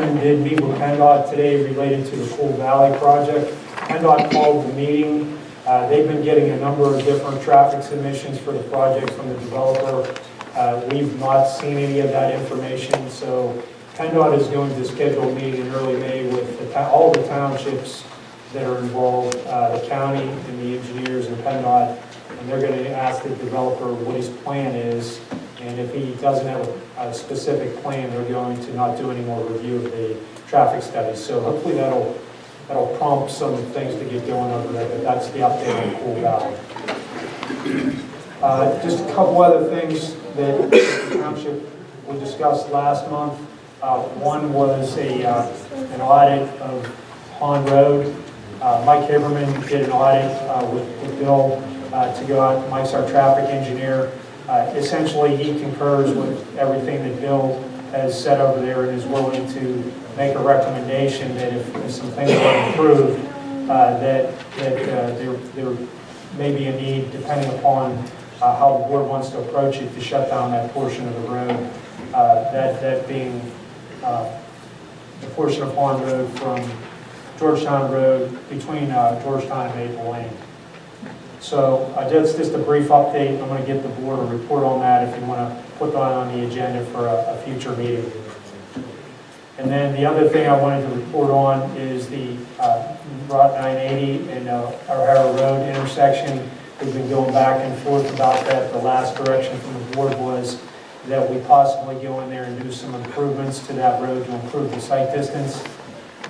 Did meet with PennDot today related to the Pool Valley project. PennDot called the meeting. They've been getting a number of different traffic submissions for the project from the developer. We've not seen any of that information, so PennDot is going to schedule a meeting in early May with all the townships that are involved, the county and the engineers and PennDot, and they're going to ask the developer what his plan is, and if he doesn't have a specific plan, they're going to not do any more review of the traffic studies. So hopefully that'll prompt some things to get going over there, but that's the update on Pool Valley. Just a couple other things that the township we discussed last month. One was an audit of Hahn Road. Mike Haberman did an audit with Bill to go out. Mike's our traffic engineer. Essentially, he concurs with everything that Bill has said over there and is willing to make a recommendation that if some things are improved, that there may be a need, depending upon how the board wants to approach it, to shut down that portion of the road. That being the portion of Hahn Road from Georgetown Road between Georgetown and Maple Lane. So that's just a brief update. I'm going to get the board a report on that if you want to put that on the agenda for a future meeting. And then the other thing I wanted to report on is the Route 980 and Hahn Road intersection. We've been going back and forth about that. The last direction from the board was that we possibly go in there and do some improvements to that road to improve the sight distance.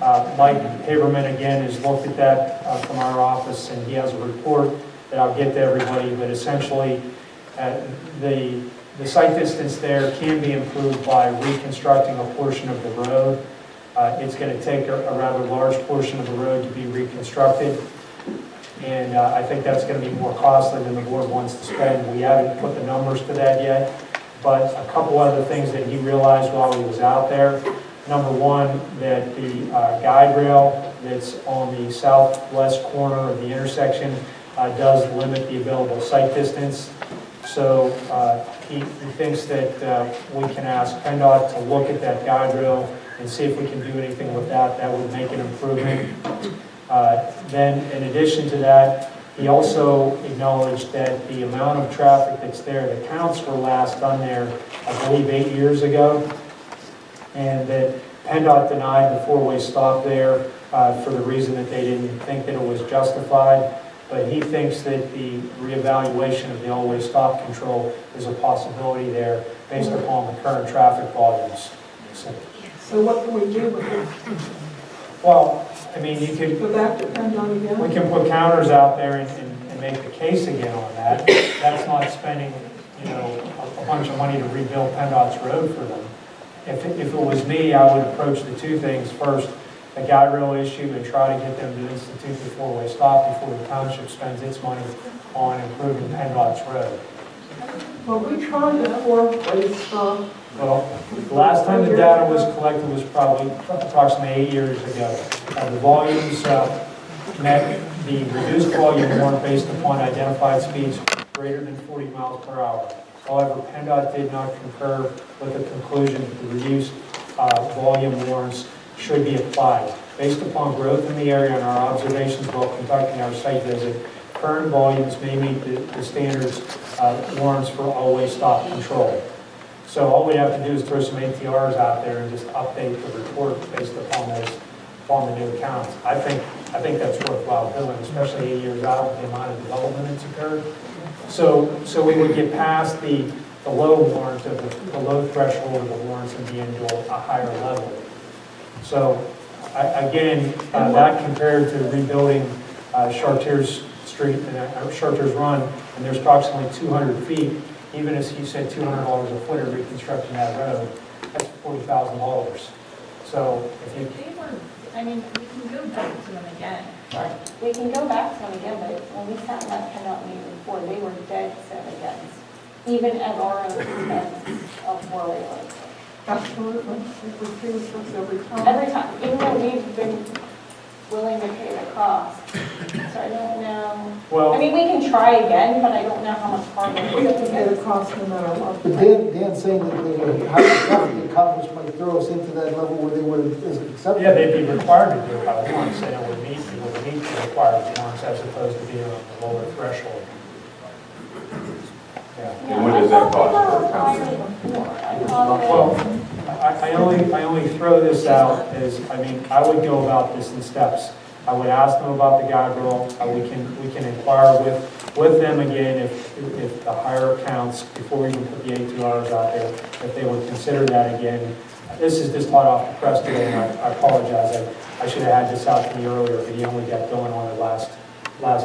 Mike Haberman, again, has looked at that from our office, and he has a report that I'll get to everybody, but essentially the sight distance there can be improved by reconstructing a portion of the road. It's going to take a rather large portion of the road to be reconstructed, and I think that's going to be more costly than the board wants to spend. We haven't put the numbers to that yet, but a couple other things that he realized while he was out there. Number one, that the guide rail that's on the southwest corner of the intersection does limit the available sight distance. So he thinks that we can ask PennDOT to look at that guide rail and see if we can do anything with that. That would make an improvement. Then in addition to that, he also acknowledged that the amount of traffic that's there, the counts were last done there, I believe 8 years ago, and that PennDOT denied the four-way stop there for the reason that they didn't think that it was justified. But he thinks that the reevaluation of the all-way stop control is a possibility there based upon the current traffic volumes. So what can we do with it? Well, I mean, you could Go back to PennDOT again? we can put counters out there and make the case again on that. That's not spending, a bunch of money to rebuild PennDOT's road for them. If it was me, I would approach the two things. First, a guide rail issue and try to get them to institute the four-way stop before the township spends its money on improving PennDOT's road. Well, we tried the four-way stop. Well, the last time the data was collected was probably approximately 8 years ago. The volumes met the reduced volume warrant based upon identified speeds greater than 40 miles per hour. However, PennDOT did not concur with the conclusion that the reduced volume warrants should be applied. Based upon growth in the area and our observations while conducting our site visit, current volumes may meet the standards warrants for all-way stop control. So all we have to do is throw some ATRs out there and just update the report based upon the new accounts. I think that's worthwhile doing, especially 8 years out with the amount of development that's occurred. So we would get past the low warrant of the low threshold of the warrants and be into a higher level. So again, that compared to rebuilding Chartiers Street and Chartiers Run, and there's approximately 200 feet. Even as he said, $200 a foot of reconstructing that road, that's $40,000. So if you, we can go back to them again. right. We can go back to them again, but when we sat in that PennDOT meeting before, they were dead set against, even at our own expense of four-way roads. Absolutely. It refused us every time. Every time, even though we've been willing to pay the cost, So I don't know. I Well, mean, we can try again, but I don't know how much harder. We have to pay the cost no matter what. But Dan's saying that they would have the traffic accomplished might throw us into that level where they would accept. yeah, they'd be required to do it by warrants, and it would meet the required warrants as opposed to being on the lower threshold. Yeah. And when does that cost I per thought ton? they were before. I thought Well, that- I only throw this out as, I mean, I would go about this in steps. I would ask them about the guardrail, we can inquire with them again if the higher counts, before we even put the 18 hours out there, if they would consider that again. This is just hot off the press today, and I apologize, I should have had this out to you earlier, but he only got going on it last, got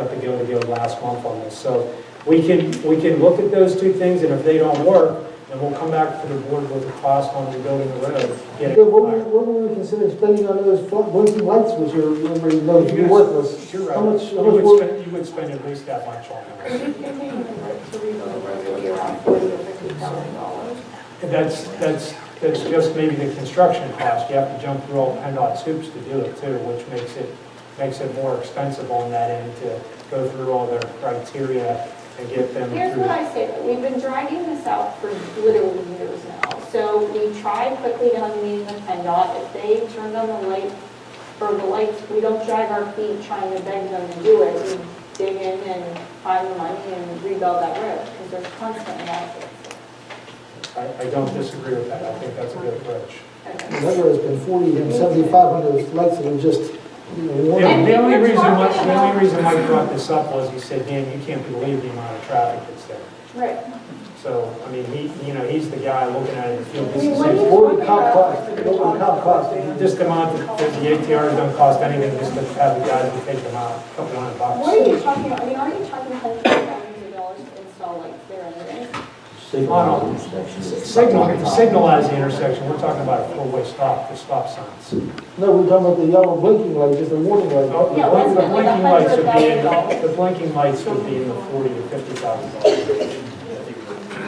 the go last month on this. So we can look at those two things, and if they don't work, then we'll come back to the board with the cost on rebuilding the road. Get it Yeah, what would we consider spending on those blinking lights, which are, everybody knows to be worthless? You're right. How much You more? would spend at least that much on We it. think to rebuild the road would be around $40,000 or $50,000. That's just maybe the construction cost. You have to jump through all PennDOT hoops to do it too, which makes it more expensive on that end to go through all their criteria and get them Here's through. what I say, though. We've been dragging this out for literally years now. So we tried quickly to have a meeting with PennDOT. If they turned on the light, or the lights, we don't drag our feet trying to beg them to do it. We dig in and find the money and rebuild that road, because there's constantly accidents. I don't disagree with that. I think that's a good approach. That road's been 40 and 75 on those lights that are just, warning. The only reason Mike brought this up was he said, Dan, you can't believe the amount of traffic that's there. Right. So, I mean, he's the guy looking at it and feels this When is you- What would the comp cost? What would the comp cost? just the amount that the ATRs don't cost anything, just to have the guys who take them out, a couple $100. What are you talking about? I mean, aren't you talking hundreds of thousands of dollars to install lights there anyways? Signalize the intersection, we're talking about a four-way stop, the stop signs. No, we're talking about the yellow blinking light, just a warning light. Oh, Yeah, that's the like blinking lights would be in, $100,000. the blinking lights would be in the $40,000 to $50,000.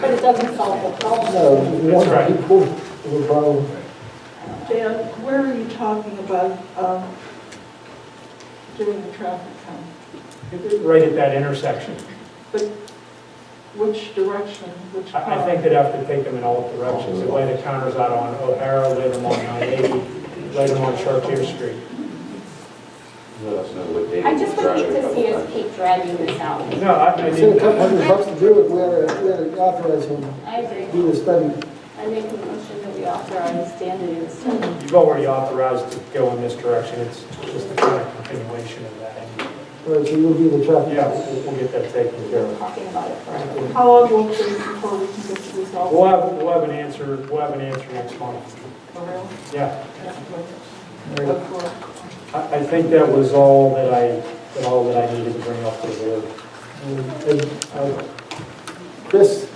But it doesn't solve the problem. No, just That's warning right. people of a problem. Dan, where are you talking about doing the traffic count? Right at that intersection. But which direction, which car? I think they'd have to take them in all directions, and lay the counters out on O'Hara, lay them on 980, lay them on Chartier Street. Let us know what day. I just would hate Friday, to see us couple keep dragging this out. No, I It's a couple mean, $100 to do it, we had to authorize him I to agree. do the study. I make a motion that we authorize Dan to do this. you've already authorized to go in this direction, it's just a kind of continuation of that. Right, so you'll do the traffic. Yeah, we'll get that taken care We're of. talking about it forever. How long will it take before we can get the results? We'll have an answer next month. For real? Yeah, Look for- I think that was all that I needed to bring up to the board. Chris,